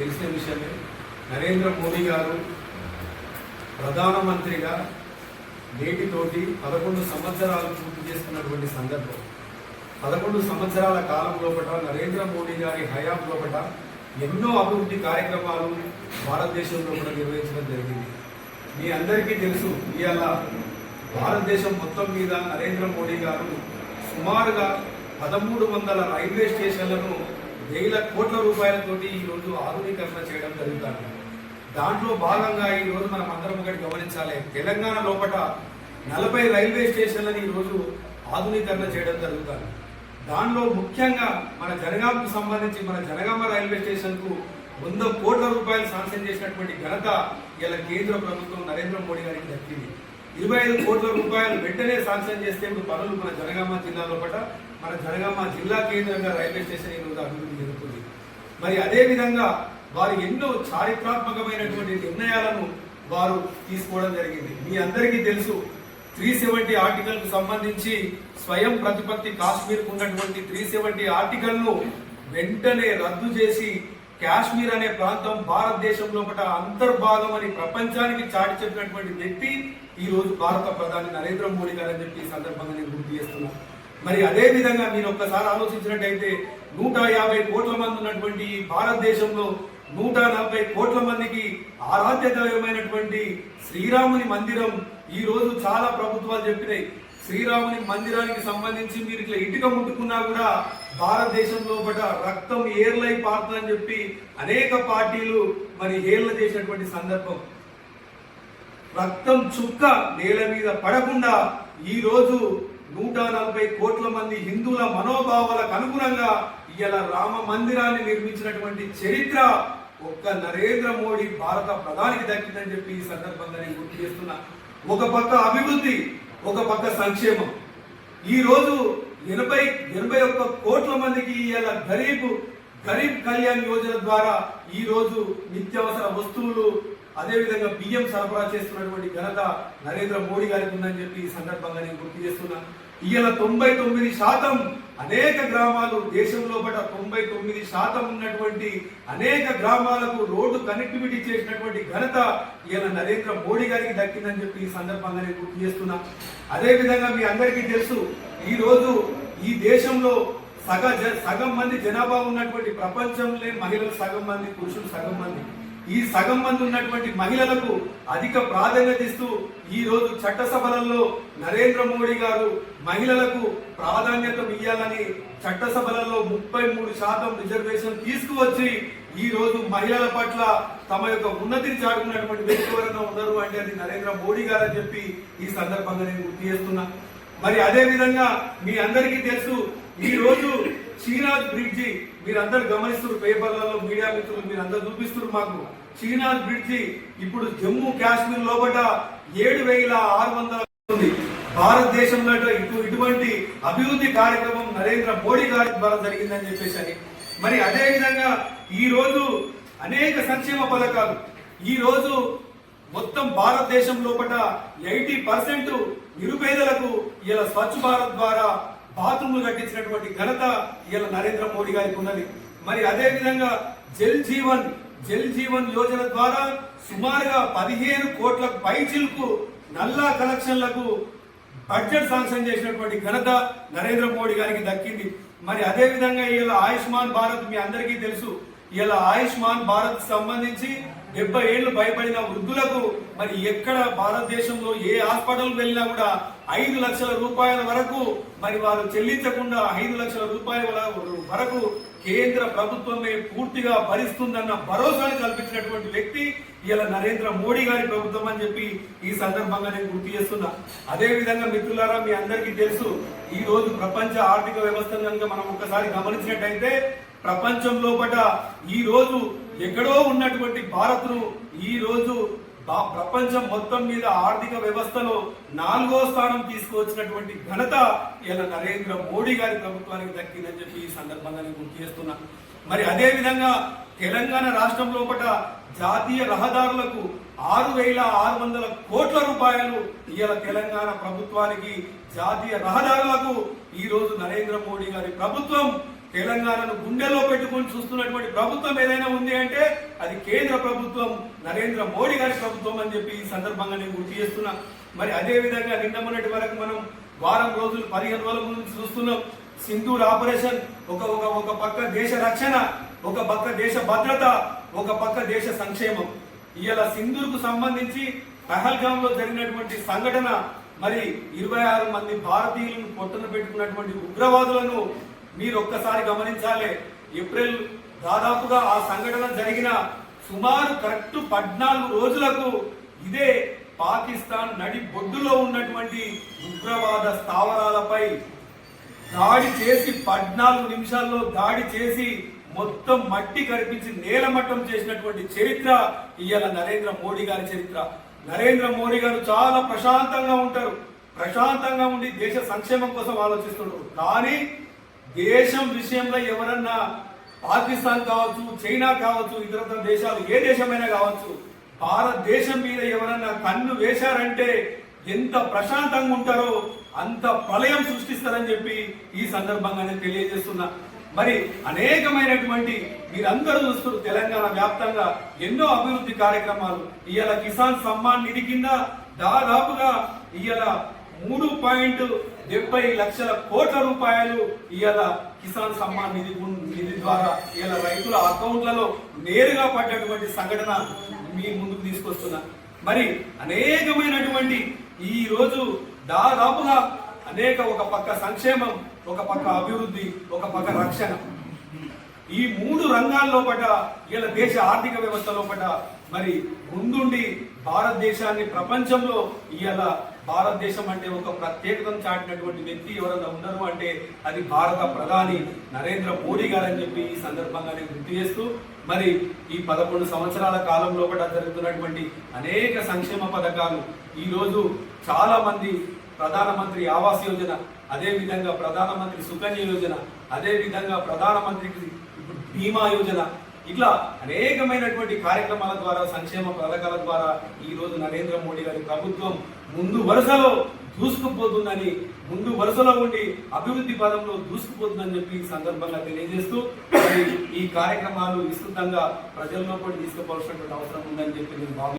తెలిసిన విషయమే. నరేంద్ర మోడీ గారు ప్రధానమంత్రిగా నేటితోటి 11 సంవత్సరాలు పూర్తి చేసుకున్నటువంటి సందర్భం. 11 సంవత్సరాల కాలం లోపల నరేంద్ర మోడీ గారి హయాం లోపల ఎన్నో అభివృద్ధి కార్యక్రమాలు భారతదేశంలో కూడా నిర్వహించడం జరిగింది. మీ అందరికీ తెలుసు, ఇవాళ భారతదేశం మొత్తం మీద నరేంద్ర మోడీ గారు సుమారుగా 1300 రైల్వే స్టేషన్లను 1000 కోట్ల రూపాయలతోటి ఈరోజు ఆధునీకరణ చేయడం జరుగుతుంది. దాంట్లో భాగంగా ఈరోజు మనం అందరం ఒకటి గమనించాలి, తెలంగాణ లోపల 40 రైల్వే స్టేషన్లను ఈరోజు ఆధునీకరణ చేయడం జరుగుతుంది. దానిలో ముఖ్యంగా మన జనగామకు సంబంధించి మన జనగామ రైల్వే స్టేషన్కు 100 కోట్ల రూపాయలు శాంక్షన్ చేసినటువంటి ఘనత ఇలా కేంద్ర ప్రభుత్వం నరేంద్ర మోడీ గారికి దక్కింది. 25 కోట్ల రూపాయలు వెంటనే శాంక్షన్ చేస్తే ఇప్పుడు పనులు మన జనగామ జిల్లా లోపల మన జనగామ జిల్లా కేంద్రంగా రైల్వే స్టేషన్ ఈరోజు అభివృద్ధి జరుగుతుంది. మరి అదేవిధంగా వారు ఎన్నో చారిత్రాత్మకమైనటువంటి నిర్ణయాలను వారు తీసుకోవడం జరిగింది. మీ అందరికీ తెలుసు, 370 ఆర్టికల్కు సంబంధించి స్వయం ప్రతిపత్తి కాశ్మీర్కు ఉన్నటువంటి 370 ఆర్టికల్ను వెంటనే రద్దు చేసి కాశ్మీర్ అనే ప్రాంతం భారతదేశం లోపల అంతర్భాగం అని ప్రపంచానికి చాటి చెప్పినటువంటి వ్యక్తి ఈ రోజు భారత ప్రధాని నరేంద్ర మోడీ గారు అని చెప్పి ఈ సందర్భంగా నేను గుర్తు చేస్తున్నాను. మరి అదే విధంగా మీరు ఒక్కసారి ఆలోచించినట్టయితే 150 కోట్ల మంది ఉన్నటువంటి భారతదేశంలో 140 కోట్ల మందికి ఆరాధ్య దైవమైనటువంటి శ్రీరాముని మందిరం ఈ రోజు చాలా ప్రభుత్వాలు చెప్పినాయి. శ్రీరాముని మందిరానికి సంబంధించి మీరు ఇట్లా ఇటుక ముట్టుకున్నా కూడా భారతదేశం లోపల రక్తం ఏర్లై పారుతుందని చెప్పి అనేక పార్టీలు మరి హేళన చేసినటువంటి సందర్భం. రక్తం చుక్క నేల మీద పడకుండా ఈ రోజు 140 కోట్ల మంది హిందువుల మనోభావాలకు అనుగుణంగా ఇలా రామ మందిరాన్ని నిర్మించినటువంటి చరిత్ర ఒక్క నరేంద్ర మోడీ భారత ప్రధానికి దక్కిందని చెప్పి ఈ సందర్భంగా నేను గుర్తు చేస్తున్నా. ఒక పక్క అభివృద్ధి, ఒక పక్క సంక్షేమం. ఈ రోజు 81 కోట్ల మందికి ఇలా గరీబ్ కళ్యాణ్ యోజన ద్వారా ఈ రోజు నిత్యావసర వస్తువులు అదేవిధంగా బియ్యం సరఫరా చేస్తున్నటువంటి ఘనత నరేంద్ర మోడీ గారికి ఉందని చెప్పి ఈ సందర్భంగా నేను గుర్తు చేస్తున్నా. ఇవాళ 99% అనేక గ్రామాలు దేశం లోపల 99% ఉన్నటువంటి అనేక గ్రామాలకు రోడ్డు కనెక్టివిటీ చేసినటువంటి ఘనత ఇవాళ నరేంద్ర మోడీ గారికి దక్కిందని చెప్పి ఈ సందర్భంగా నేను గుర్తు చేస్తున్నా. అదేవిధంగా మీ అందరికీ తెలుసు, ఈ రోజు ఈ దేశంలో సగం మంది జనాభా ఉన్నటువంటి ప్రపంచంలో మహిళలు సగం మంది, పురుషులు సగం మంది. ఈ సగం మంది ఉన్నటువంటి మహిళలకు అధిక ప్రాధాన్యత ఇస్తూ ఈ రోజు చట్టసభలలో నరేంద్ర మోడీ గారు మహిళలకు ప్రాధాన్యత ఇవ్వాలని చట్టసభలలో 33% రిజర్వేషన్ తీసుకువచ్చి ఈ రోజు మహిళల పట్ల తమ యొక్క ఉన్నతిని చాటుకున్నటువంటి వ్యక్తి ఎవరైనా ఉన్నారు అంటే అది నరేంద్ర మోడీ గారు అని చెప్పి ఈ సందర్భంగా నేను గుర్తు చేస్తున్నా. మరి అదే విధంగా మీ అందరికీ తెలుసు, ఈ రోజు చీనాజ్ బ్రిడ్జి మీరందరూ గమనిస్తున్నారు, పేపర్లలో మీడియా మిత్రులు మీరందరూ చూపిస్తున్నారు మాకు. చీనాజ్ బ్రిడ్జి ఇప్పుడు జమ్మూ కాశ్మీర్ లోపల 7600 ఉంది. భారతదేశంలో ఇటువంటి అభివృద్ధి కార్యక్రమం నరేంద్ర మోడీ గారి ద్వారా జరిగిందని చెప్పేసి మరి అదే విధంగా ఈ రోజు అనేక సంక్షేమ పథకాలు ఈ రోజు మొత్తం భారతదేశం లోపల 80% నిరుపేదలకు ఇలా స్వచ్ఛ భారత్ ద్వారా బాత్రూమ్లు కట్టించినటువంటి ఘనత ఇలా నరేంద్ర మోడీ గారికి ఉన్నది. మరి అదే విధంగా జల్ జీవన్ యోజన ద్వారా సుమారుగా 15 కోట్ల పైచిలకు నల్లా కలెక్షన్లకు బడ్జెట్ శాంక్షన్ చేసినటువంటి ఘనత నరేంద్ర మోడీ గారికి దక్కింది. మరి అదే విధంగా ఇలా ఆయుష్మాన్ భారత్ మీ అందరికీ తెలుసు, ఇలా ఆయుష్మాన్ భారత్ సంబంధించి 70 ఏళ్లు భయపడిన వృద్ధులకు మరి ఎక్కడ భారతదేశంలో ఏ హాస్పిటల్ వెళ్ళినా కూడా 5 లక్షల రూపాయల వరకు మరి వారు చెల్లించకుండా 5 లక్షల రూపాయల వరకు కేంద్ర ప్రభుత్వమే పూర్తిగా భరిస్తుందన్న భరోసాను కల్పించినటువంటి వ్యక్తి ఇలా నరేంద్ర మోడీ గారి ప్రభుత్వం అని చెప్పి ఈ సందర్భంగా నేను గుర్తు చేస్తున్నా. అదే విధంగా మిత్రులారా మీ అందరికీ తెలుసు, ఈ రోజు ప్రపంచ ఆర్థిక వ్యవస్థను కనుక మనం ఒక్కసారి గమనించినట్టయితే ప్రపంచం లోపల ఈ రోజు ఎక్కడో ఉన్నటువంటి భారత్ను ఈ రోజు ప్రపంచం మొత్తం మీద ఆర్థిక వ్యవస్థలో 4వ స్థానం తీసుకువచ్చినటువంటి ఘనత ఇలా నరేంద్ర మోడీ గారి ప్రభుత్వానికి దక్కిందని చెప్పి ఈ సందర్భంగా నేను గుర్తు చేస్తున్నా. మరి అదే విధంగా తెలంగాణ రాష్ట్రం లోపల జాతీయ రహదారులకు 6600 కోట్ల రూపాయలు ఇలా తెలంగాణ ప్రభుత్వానికి జాతీయ రహదారులకు ఈ రోజు నరేంద్ర మోడీ గారి ప్రభుత్వం తెలంగాణను గుండెల్లో పెట్టుకొని చూస్తున్నటువంటి ప్రభుత్వం ఏదైనా ఉంది అంటే కేంద్ర ప్రభుత్వం నరేంద్ర మోడీ గారి ప్రభుత్వం అని చెప్పి ఈ సందర్భంగా నేను గుర్తు చేస్తున్నా. మరి అదే విధంగా నిన్న మొన్నటి వరకు మనం వారం రోజులు 15 రోజుల నుంచి చూస్తున్నాం. సింధూర్ ఆపరేషన్ ఒక పక్క దేశ రక్షణ, ఒక పక్క దేశ భద్రత, ఒక పక్క దేశ సంక్షేమం. ఇవాళ సింధూర్కు సంబంధించి పహల్గామ్ లో జరిగినటువంటి సంఘటన, మరి 26 మంది భారతీయులను పొట్టన పెట్టుకున్నటువంటి ఉగ్రవాదులను మీరు ఒక్కసారి గమనించాలి. ఏప్రిల్ దాదాపుగా ఆ సంఘటన జరిగిన సుమారు కరెక్ట్ 14 రోజులకు ఇదే పాకిస్తాన్ నడి బొడ్డులో ఉన్నటువంటి ఉగ్రవాద స్థావరాలపై దాడి చేసి 14 నిమిషాల్లో దాడి చేసి మొత్తం మట్టి కరిపించి నేలమట్టం చేసినటువంటి చరిత్ర ఇవాళ నరేంద్ర మోడీ గారి చరిత్ర. నరేంద్ర మోడీ గారు చాలా ప్రశాంతంగా ఉంటారు, ప్రశాంతంగా ఉండి దేశ సంక్షేమం కోసం ఆలోచిస్తుంటారు. కానీ దేశం విషయంలో ఎవరన్నా పాకిస్తాన్ కావచ్చు, చైనా కావచ్చు, ఇతర దేశాలు ఏ దేశమైనా కావచ్చు, భారతదేశం మీద ఎవరన్నా కన్ను వేశారంటే ఎంత ప్రశాంతంగా ఉంటారో అంత ప్రళయం సృష్టిస్తారని చెప్పి ఈ సందర్భంగా నేను తెలియజేస్తున్నా. మరి అనేకమైనటువంటి మీరందరూ చూస్తున్నారు తెలంగాణ వ్యాప్తంగా ఎన్నో అభివృద్ధి కార్యక్రమాలు. ఇవాళ కిసాన్ సమ్మాన్ నిధి కింద దాదాపుగా ఇవాళ 3.70 లక్షల కోట్ల రూపాయలు ఇవాళ కిసాన్ సమ్మాన్ నిధి ద్వారా ఇవాళ రైతుల అకౌంట్లలో నేరుగా పడ్డటువంటి సంఘటన మీ ముందుకు తీసుకొస్తున్నా. మరి అనేకమైనటువంటి ఈ రోజు దాదాపుగా ఒక పక్క సంక్షేమం, ఒక పక్క అభివృద్ధి, ఒక పక్క రక్షణ, ఈ 3 రంగాల్లో పట ఇలా దేశ ఆర్థిక వ్యవస్థ లోపట మరి ముందుండి భారతదేశాన్ని ప్రపంచంలో ఇవాళ భారతదేశం అంటే ఒక ప్రత్యేకతను చాటినటువంటి వ్యక్తి ఎవరైనా ఉన్నారు అంటే అది భారత ప్రధాని నరేంద్ర మోడీ గారు అని చెప్పి ఈ సందర్భంగా నేను గుర్తు చేస్తూ, మరి ఈ 11 సంవత్సరాల కాలంలో కూడా జరుగుతున్నటువంటి అనేక సంక్షేమ పథకాలు ఈ రోజు చాలా మంది ప్రధానమంత్రి ఆవాస్ యోజన, అదే విధంగా ప్రధానమంత్రి సుకన్య యోజన, అదే విధంగా ప్రధానమంత్రి బీమా యోజన, ఇట్లా అనేకమైనటువంటి కార్యక్రమాల ద్వారా సంక్షేమ పథకాల ద్వారా ఈ రోజు నరేంద్ర మోడీ గారి ప్రభుత్వం ముందు వరుసలో దూసుకుపోతుందని, ముందు వరుసలో ఉండి అభివృద్ధి పదంలో దూసుకుపోతుందని చెప్పి ఈ సందర్భంగా తెలియజేస్తూ ఈ కార్యక్రమాలు విస్తృతంగా ప్రజల్లో కూడా తీసుకుపోవాల్సినటువంటి అవసరం ఉందని చెప్పి నేను